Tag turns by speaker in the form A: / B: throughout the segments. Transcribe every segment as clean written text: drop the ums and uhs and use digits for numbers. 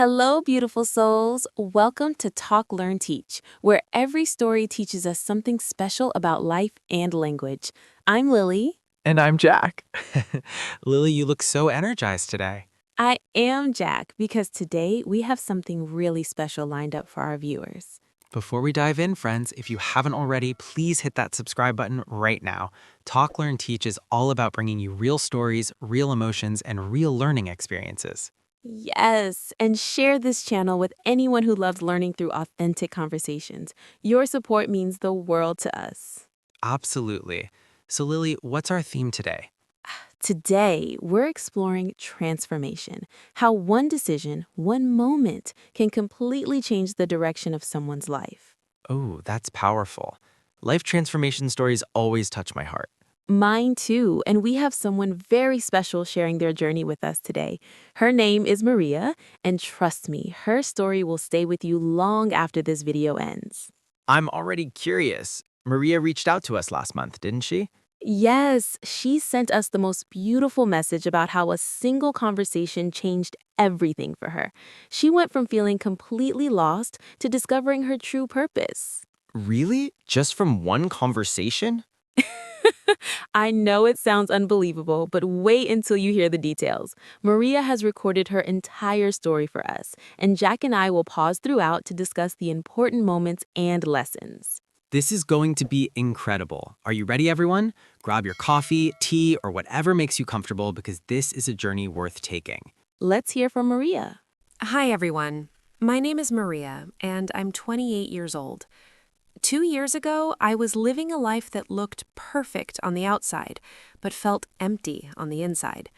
A: Hello, beautiful souls. Welcome to Talk, Learn, Teach, where every story teaches us something special about life and language. I'm Lily.
B: And I'm Jack. Lily, you look so energized today.
A: I am Jack because today we have something really special lined up for our viewers.
B: Before we dive in, friends, if you haven't already, please hit that subscribe button right now. Talk, Learn, Teach is all about bringing you real stories, real emotions, and real learning experiences.
A: Yes, and share this channel with anyone who loves learning through authentic conversations. Your support means the world to us.
B: Absolutely. So, Lily, what's our theme today?
A: Today, we're exploring transformation, how one decision, one moment can completely change the direction of someone's life.
B: Oh, that's powerful. Life transformation stories always touch my heart.
A: Mine too, and we have someone very special sharing their journey with us today. Her name is Maria, and trust me, her story will stay with you long after this video ends.
B: I'm already curious. Maria reached out to us last month, didn't she?
A: Yes, she sent us the most beautiful message about how a single conversation changed everything for her. She went from feeling completely lost to discovering her true purpose.
B: Really? Just from one conversation?
A: I know it sounds unbelievable, but wait until you hear the details. Maria has recorded her entire story for us, and Jack and I will pause throughout to discuss the important moments and lessons.
B: This is going to be incredible. Are you ready, everyone? Grab your coffee, tea, or whatever makes you comfortable because this is a journey worth taking.
A: Let's hear from Maria.
C: Hi, everyone. My name is Maria, and I'm 28 years old. 2 years ago, I was living a life that looked perfect on the outside, but felt empty on the inside.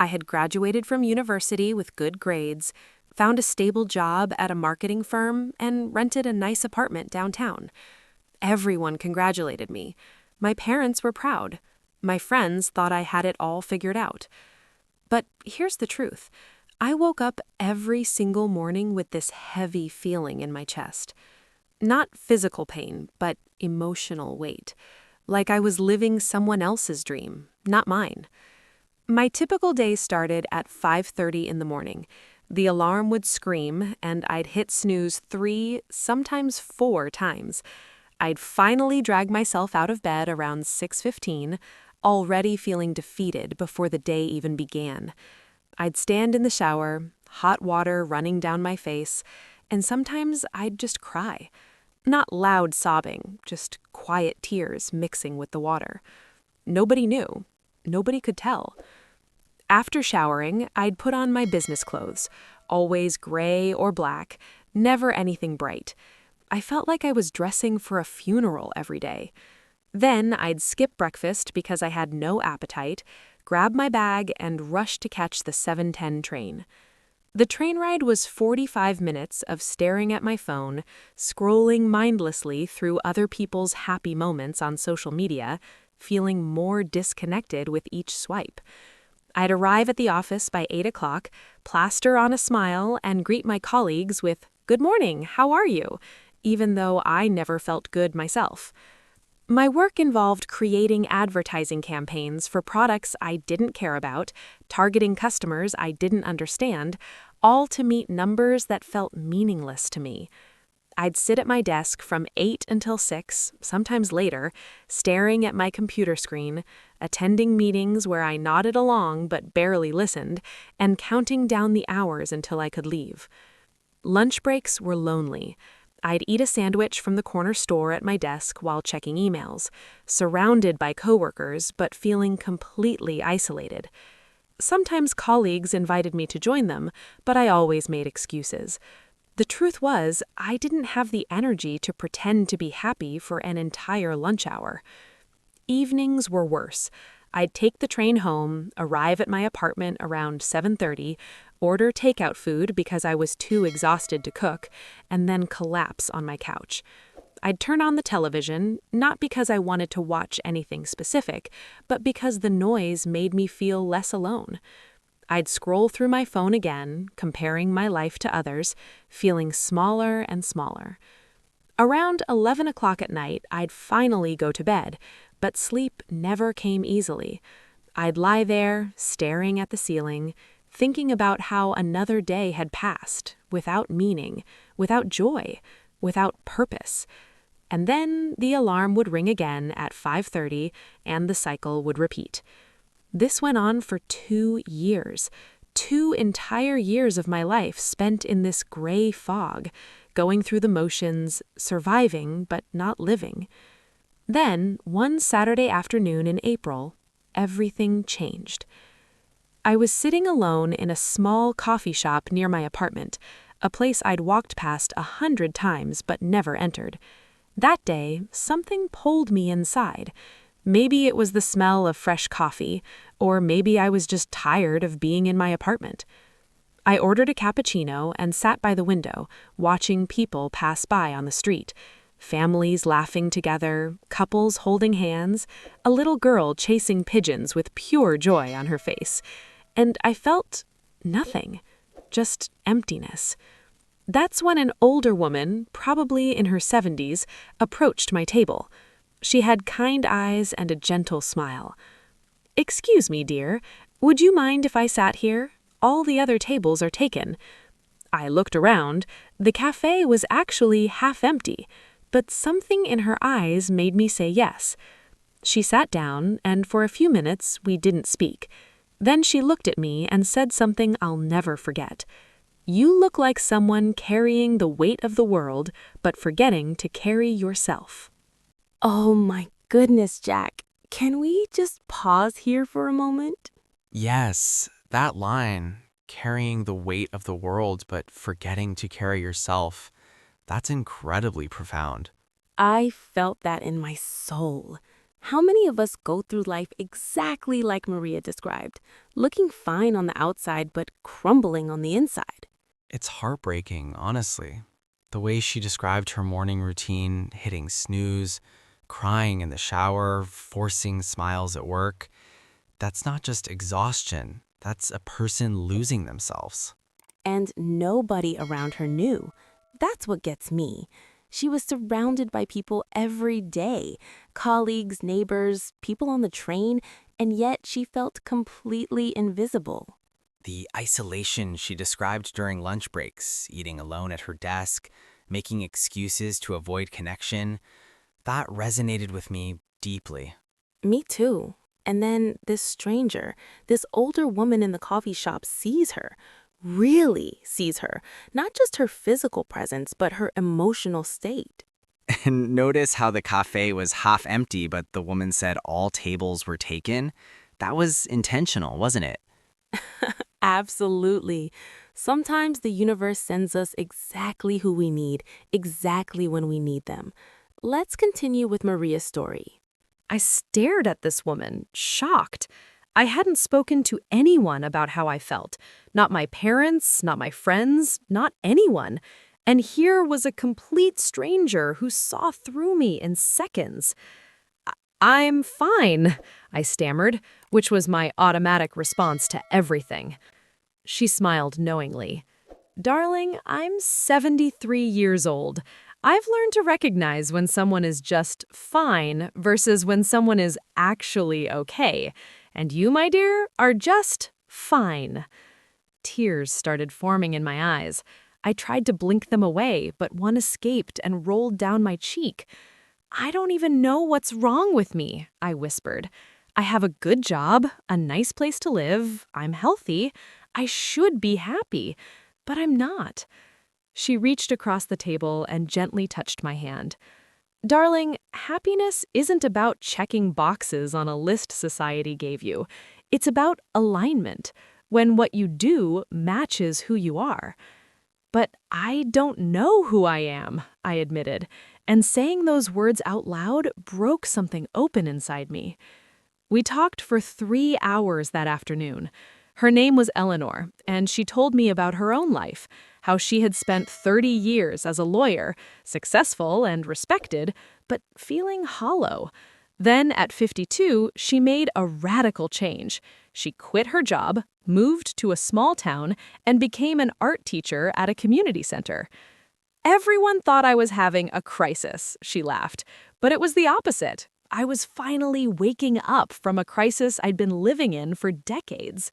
C: I had graduated from university with good grades, found a stable job at a marketing firm, and rented a nice apartment downtown. Everyone congratulated me. My parents were proud. My friends thought I had it all figured out. But here's the truth. I woke up every single morning with this heavy feeling in my chest. Not physical pain, but emotional weight. Like I was living someone else's dream, not mine. My typical day started at 5:30 in the morning. The alarm would scream, and I'd hit snooze 3, sometimes 4 times. I'd finally drag myself out of bed around 6:15, already feeling defeated before the day even began. I'd stand in the shower, hot water running down my face, and sometimes I'd just cry. Not loud sobbing, just quiet tears mixing with the water. Nobody knew. Nobody could tell. After showering, I'd put on my business clothes, always gray or black, never anything bright. I felt like I was dressing for a funeral every day. Then I'd skip breakfast because I had no appetite, grab my bag, and rush to catch the 7:10 train. The train ride was 45 minutes of staring at my phone, scrolling mindlessly through other people's happy moments on social media, feeling more disconnected with each swipe. I'd arrive at the office by 8 o'clock, plaster on a smile, and greet my colleagues with, "Good morning, how are you?" even though I never felt good myself. My work involved creating advertising campaigns for products I didn't care about, targeting customers I didn't understand, all to meet numbers that felt meaningless to me. I'd sit at my desk from 8 until 6, sometimes later, staring at my computer screen, attending meetings where I nodded along but barely listened, and counting down the hours until I could leave. Lunch breaks were lonely. I'd eat a sandwich from the corner store at my desk while checking emails, surrounded by coworkers but feeling completely isolated. Sometimes colleagues invited me to join them, but I always made excuses. The truth was, I didn't have the energy to pretend to be happy for an entire lunch hour. Evenings were worse. I'd take the train home, arrive at my apartment around 7:30, order takeout food because I was too exhausted to cook, and then collapse on my couch. I'd turn on the television, not because I wanted to watch anything specific, but because the noise made me feel less alone. I'd scroll through my phone again, comparing my life to others, feeling smaller and smaller. Around 11 o'clock at night, I'd finally go to bed, but sleep never came easily. I'd lie there, staring at the ceiling, thinking about how another day had passed without meaning, without joy, without purpose. And then the alarm would ring again at 5:30 and the cycle would repeat. This went on for 2 years. 2 entire years of my life spent in this gray fog, going through the motions, surviving but not living. Then, one Saturday afternoon in April, everything changed. I was sitting alone in a small coffee shop near my apartment, a place I'd walked past 100 times but never entered. That day, something pulled me inside. Maybe it was the smell of fresh coffee, or maybe I was just tired of being in my apartment. I ordered a cappuccino and sat by the window, watching people pass by on the street. Families laughing together, couples holding hands, a little girl chasing pigeons with pure joy on her face. And I felt nothing, just emptiness. That's when an older woman, probably in her 70s, approached my table. She had kind eyes and a gentle smile. "Excuse me, dear, would you mind if I sat here? All the other tables are taken." I looked around. The cafe was actually half empty, but something in her eyes made me say yes. She sat down, and for a few minutes we didn't speak. Then she looked at me and said something I'll never forget. "You look like someone carrying the weight of the world, but forgetting to carry yourself."
A: Oh my goodness, Jack. Can we just pause here for a moment?
B: Yes, that line, carrying the weight of the world but forgetting to carry yourself, that's incredibly profound.
A: I felt that in my soul. How many of us go through life exactly like Maria described, looking fine on the outside but crumbling on the inside?
B: It's heartbreaking, honestly. The way she described her morning routine, hitting snooze, crying in the shower, forcing smiles at work, that's not just exhaustion, that's a person losing themselves.
A: And nobody around her knew. That's what gets me. She was surrounded by people every day, colleagues, neighbors, people on the train, and yet she felt completely invisible.
B: The isolation she described during lunch breaks, eating alone at her desk, making excuses to avoid connection, that resonated with me deeply.
A: Me too. And then this stranger, this older woman in the coffee shop sees her, really sees her, not just her physical presence, but her emotional state.
B: And notice how the cafe was half empty, but the woman said all tables were taken? That was intentional, wasn't it?
A: Absolutely. Sometimes the universe sends us exactly who we need, exactly when we need them. Let's continue with Maria's story.
D: I stared at this woman, shocked. I hadn't spoken to anyone about how I felt. Not my parents, not my friends, not anyone. And here was a complete stranger who saw through me in seconds. "I'm fine," I stammered, which was my automatic response to everything. She smiled knowingly. "Darling, I'm 73 years old. I've learned to recognize when someone is just fine versus when someone is actually okay. And you, my dear, are just fine." Tears started forming in my eyes. I tried to blink them away, but one escaped and rolled down my cheek. "I don't even know what's wrong with me," I whispered. "I have a good job, a nice place to live, I'm healthy. I should be happy, but I'm not." She reached across the table and gently touched my hand. "Darling, happiness isn't about checking boxes on a list society gave you. It's about alignment, when what you do matches who you are." "But I don't know who I am," I admitted, and saying those words out loud broke something open inside me. We talked for 3 hours that afternoon. Her name was Eleanor, and she told me about her own life, how she had spent 30 years as a lawyer, successful and respected, but feeling hollow. Then, at 52, she made a radical change. She quit her job, moved to a small town, and became an art teacher at a community center. "Everyone thought I was having a crisis," she laughed, but it was the opposite. I was finally waking up from a crisis I'd been living in for decades.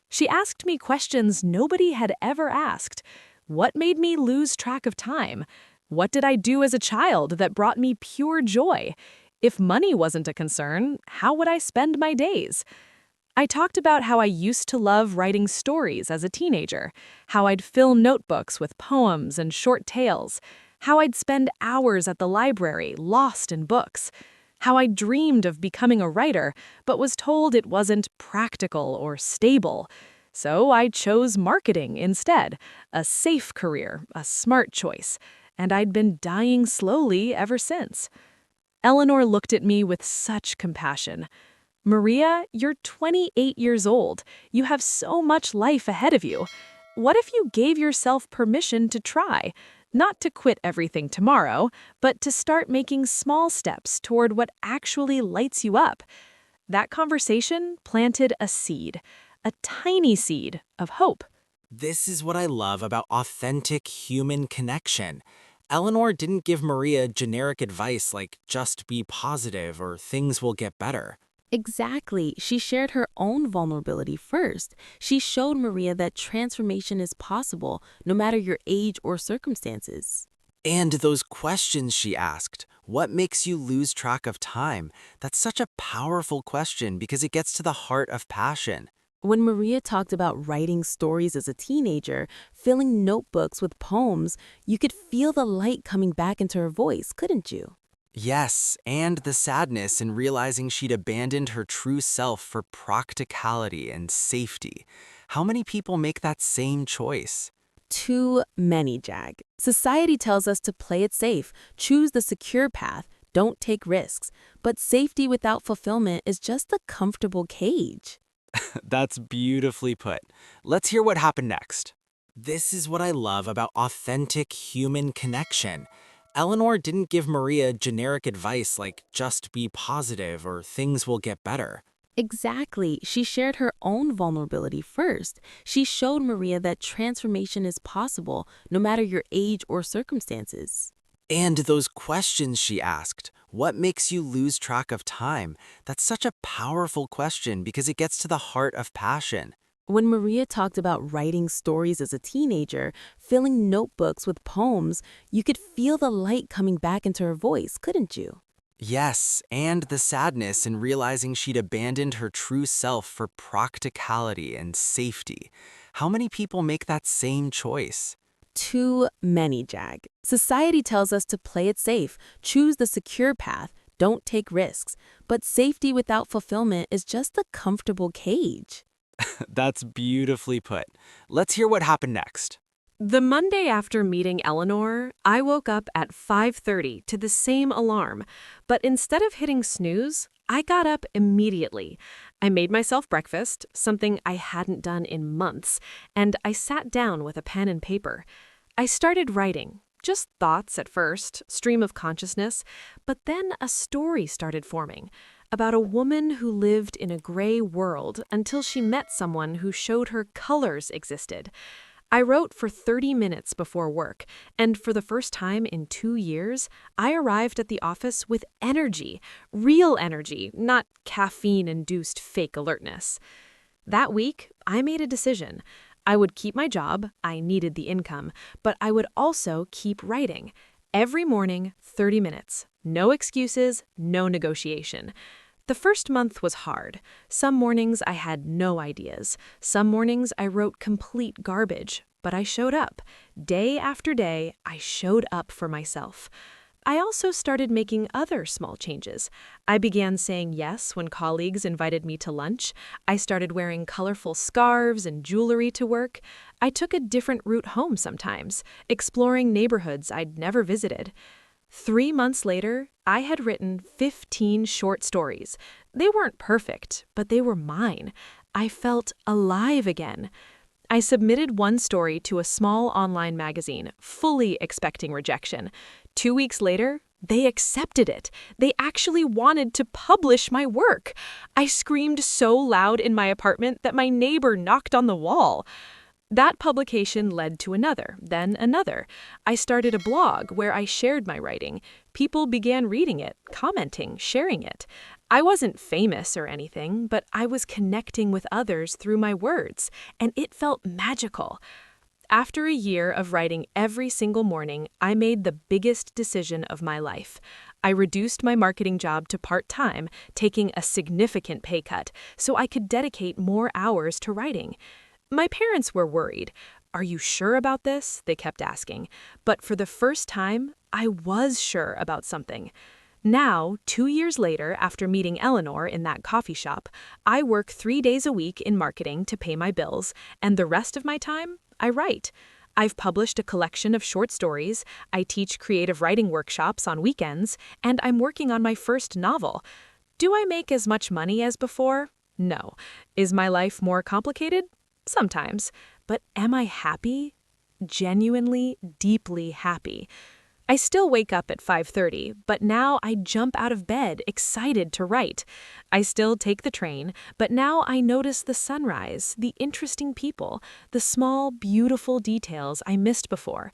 D: She asked me questions nobody had ever asked. What made me lose track of time? What did I do as a child that brought me pure joy? If money wasn't a concern, how would I spend my days? I talked about how I used to love writing stories as a teenager, how I'd fill notebooks with poems and short tales, how I'd spend hours at the library lost in books, how I dreamed of becoming a writer but was told it wasn't practical or stable. So I chose marketing instead, a safe career, a smart choice, and I'd been dying slowly ever since. Eleanor looked at me with such compassion. Maria, you're 28 years old. You have so much life ahead of you. What if you gave yourself permission to try? Not to quit everything tomorrow, but to start making small steps toward what actually lights you up. That conversation planted a seed, a tiny seed of hope.
E: This is what I love about authentic human connection. Eleanor didn't give Maria generic advice like just be positive or things will get better.
A: Exactly. She shared her own vulnerability first. She showed Maria that transformation is possible, no matter your age or circumstances.
E: And those questions she asked, what makes you lose track of time? That's such a powerful question because it gets to the heart of passion.
A: When Maria talked about writing stories as a teenager, filling notebooks with poems, you could feel the light coming back into her voice, couldn't you?
E: Yes, and the sadness in realizing she'd abandoned her true self for practicality and safety. How many people make that same choice?
A: Too many, Jag. Society tells us to play it safe, choose the secure path, don't take risks. But safety without fulfillment is just a comfortable cage.
E: That's beautifully put. Let's hear what happened next. This is what I love about authentic human connection. Eleanor didn't give Maria generic advice like just be positive or things will get better.
A: Exactly. She shared her own vulnerability first. She showed Maria that transformation is possible, no matter your age or circumstances.
E: And those questions she asked, what makes you lose track of time? That's such a powerful question because it gets to the heart of passion.
A: When Maria talked about writing stories as a teenager, filling notebooks with poems, you could feel the light coming back into her voice, couldn't you?
E: Yes, and the sadness in realizing she'd abandoned her true self for practicality and safety. How many people make that same choice?
A: Too many, Jag. Society tells us to play it safe, choose the secure path, don't take risks. But safety without fulfillment is just a comfortable cage.
E: That's beautifully put. Let's hear what happened next.
D: The Monday after meeting Eleanor, I woke up at 5:30 to the same alarm, but instead of hitting snooze, I got up immediately. I made myself breakfast, something I hadn't done in months, and I sat down with a pen and paper. I started writing, just thoughts at first, stream of consciousness, but then a story started forming about a woman who lived in a gray world until she met someone who showed her colors existed. I wrote for 30 minutes before work, and for the first time in 2 years, I arrived at the office with energy, real energy, not caffeine-induced fake alertness. That week, I made a decision. I would keep my job, I needed the income, but I would also keep writing. Every morning, 30 minutes. No excuses, no negotiation. The first month was hard. Some mornings I had no ideas. Some mornings I wrote complete garbage, but I showed up. Day after day, I showed up for myself. I also started making other small changes. I began saying yes when colleagues invited me to lunch. I started wearing colorful scarves and jewelry to work. I took a different route home sometimes, exploring neighborhoods I'd never visited. 3 months later, I had written 15 short stories. They weren't perfect, but they were mine. I felt alive again. I submitted one story to a small online magazine, fully expecting rejection. 2 weeks later, they accepted it. They actually wanted to publish my work. I screamed so loud in my apartment that my neighbor knocked on the wall. That publication led to another, then another. I started a blog where I shared my writing. People began reading it, commenting, sharing it.
C: I wasn't famous or anything, but I was connecting with others through my words, and it felt magical. After a year of writing every single morning, I made the biggest decision of my life. I reduced my marketing job to part-time, taking a significant pay cut, so I could dedicate more hours to writing. My parents were worried. "Are you sure about this?" they kept asking. But for the first time, I was sure about something. Now, 2 years later, after meeting Eleanor in that coffee shop, I work 3 days a week in marketing to pay my bills, and the rest of my time, I write. I've published a collection of short stories, I teach creative writing workshops on weekends, and I'm working on my first novel. Do I make as much money as before? No. Is my life more complicated? Sometimes. But am I happy? Genuinely, deeply happy. I still wake up at 5:30, but now I jump out of bed excited to write. I still take the train, but now I notice the sunrise, the interesting people, the small, beautiful details I missed before.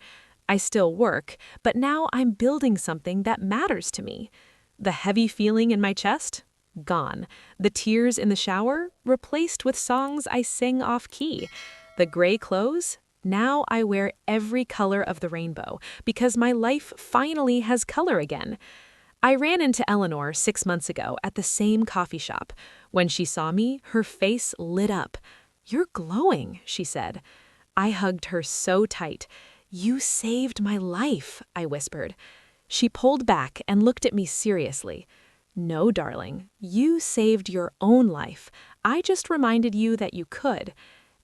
C: I still work, but now I'm building something that matters to me. The heavy feeling in my chest? Gone. The tears in the shower? Replaced with songs I sing off-key. The gray clothes? Now I wear every color of the rainbow because my life finally has color again. I ran into Eleanor 6 months ago at the same coffee shop. When she saw me, her face lit up. "You're glowing," she said. I hugged her so tight. "You saved my life," I whispered. She pulled back and looked at me seriously. "No, darling, you saved your own life. I just reminded you that you could."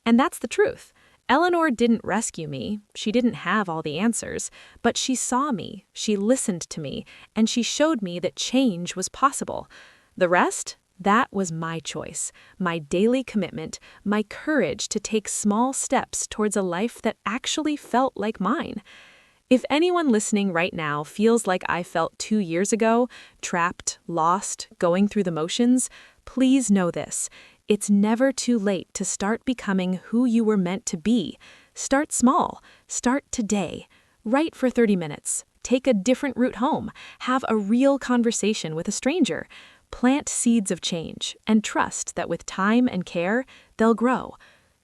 C: And that's the truth. Eleanor didn't rescue me, she didn't have all the answers, but she saw me, she listened to me, and she showed me that change was possible. The rest? That was my choice, my daily commitment, my courage to take small steps towards a life that actually felt like mine. If anyone listening right now feels like I felt 2 years ago, trapped, lost, going through the motions, please know this. It's never too late to start becoming who you were meant to be. Start small. Start today. Write for 30 minutes. Take a different route home. Have a real conversation with a stranger. Plant seeds of change and trust that with time and care, they'll grow.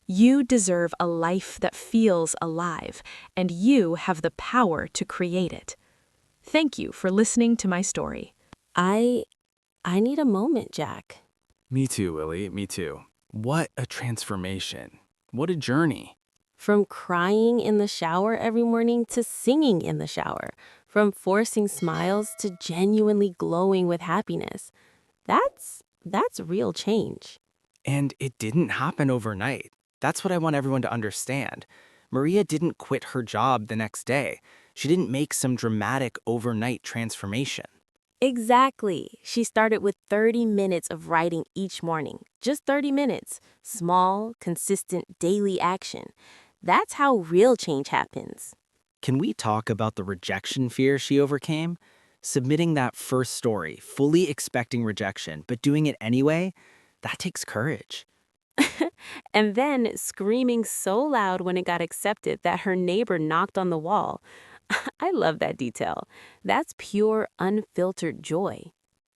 C: You deserve a life that feels alive, and you have the power to create it. Thank you for listening to my story.
A: I need a moment, Jack.
B: Me too, Lily, me too. What a transformation. What a journey.
A: From crying in the shower every morning to singing in the shower. From forcing smiles to genuinely glowing with happiness. That's real change.
E: And it didn't happen overnight. That's what I want everyone to understand. Maria didn't quit her job the next day. She didn't make some dramatic overnight transformation.
A: Exactly. She started with 30 minutes of writing each morning. Just 30 minutes. Small, consistent daily action. That's how real change happens.
E: Can we talk about the rejection fear she overcame? Submitting that first story, fully expecting rejection, but doing it anyway, that takes courage.
A: And then screaming so loud when it got accepted that her neighbor knocked on the wall. I love that detail. That's pure, unfiltered joy.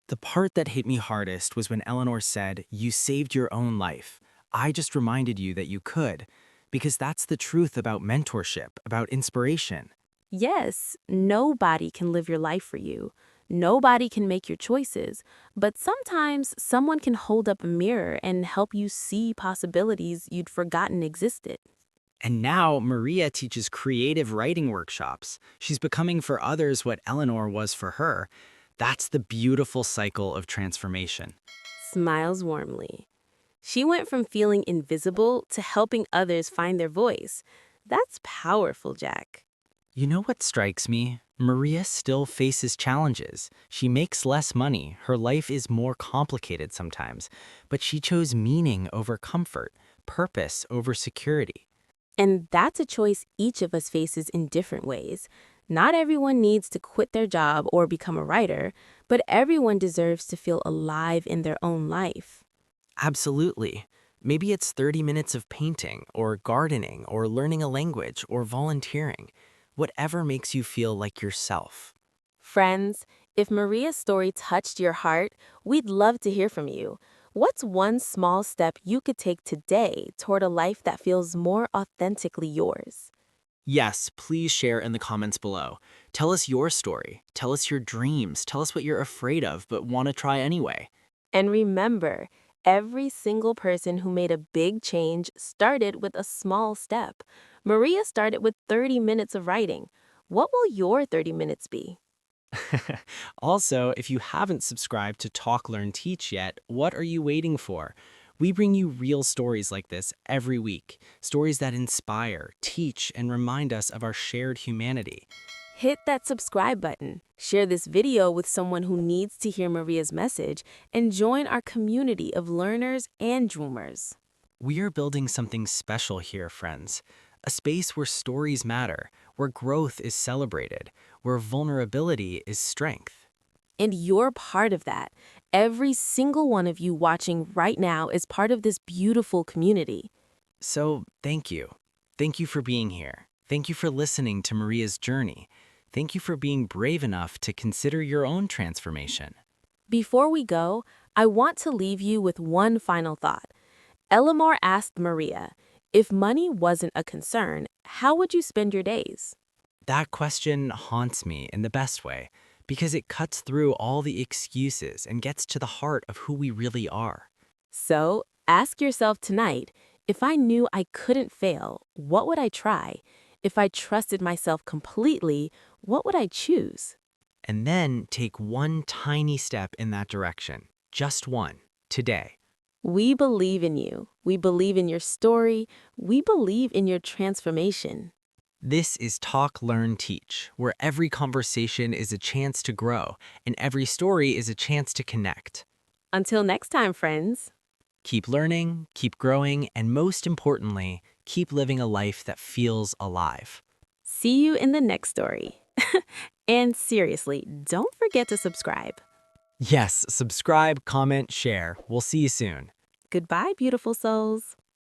E: The part that hit me hardest was when Eleanor said, "You saved your own life. I just reminded you that you could." Because that's the truth about mentorship, about inspiration.
A: Yes, nobody can live your life for you. Nobody can make your choices. But sometimes someone can hold up a mirror and help you see possibilities you'd forgotten existed.
E: And now Maria teaches creative writing workshops. She's becoming for others what Eleanor was for her. That's the beautiful cycle of transformation.
A: Smiles warmly. She went from feeling invisible to helping others find their voice. That's powerful, Jack.
E: You know what strikes me? Maria still faces challenges. She makes less money. Her life is more complicated sometimes. But she chose meaning over comfort, purpose over security.
A: And that's a choice each of us faces in different ways. Not everyone needs to quit their job or become a writer, but everyone deserves to feel alive in their own life.
E: Absolutely. Maybe it's 30 minutes of painting, or gardening, or learning a language, or volunteering. Whatever makes you feel like yourself.
A: Friends, If Maria's story touched your heart, we'd love to hear from you. What's one small step you could take today toward a life that feels more authentically yours?
E: Yes, please share in the comments below. Tell us your story. Tell us your dreams. Tell us what you're afraid of but want to try anyway.
A: And remember, every single person who made a big change started with a small step. Maria started with 30 minutes of writing. What will your 30 minutes be?
E: Also, if you haven't subscribed to Talk, Learn, Teach yet, what are you waiting for? We bring you real stories like this every week. Stories that inspire, teach, and remind us of our shared humanity.
A: Hit that subscribe button, share this video with someone who needs to hear Maria's message, and join our community of learners and dreamers.
E: We are building something special here, friends. A space where stories matter, where growth is celebrated, where vulnerability is strength.
A: And you're part of that. Every single one of you watching right now is part of this beautiful community.
E: So, thank you. Thank you for being here. Thank you for listening to Maria's journey. Thank you for being brave enough to consider your own transformation.
A: Before we go, I want to leave you with one final thought. Eleanor asked Maria, if money wasn't a concern, how would you spend your days?
E: That question haunts me in the best way because it cuts through all the excuses and gets to the heart of who we really are.
A: So, ask yourself tonight, if I knew I couldn't fail, what would I try? If I trusted myself completely, what would I choose?
E: And then take one tiny step in that direction, just one, today.
A: We believe in you. We believe in your story. We believe in your transformation.
E: This is Talk, Learn, Teach, where every conversation is a chance to grow and every story is a chance to connect.
A: Until next time, friends.
E: Keep learning, keep growing, and most importantly, keep living a life that feels alive.
A: See you in the next story. And seriously, don't forget to subscribe.
E: Yes, subscribe, comment, share. We'll see you soon.
A: Goodbye, beautiful souls.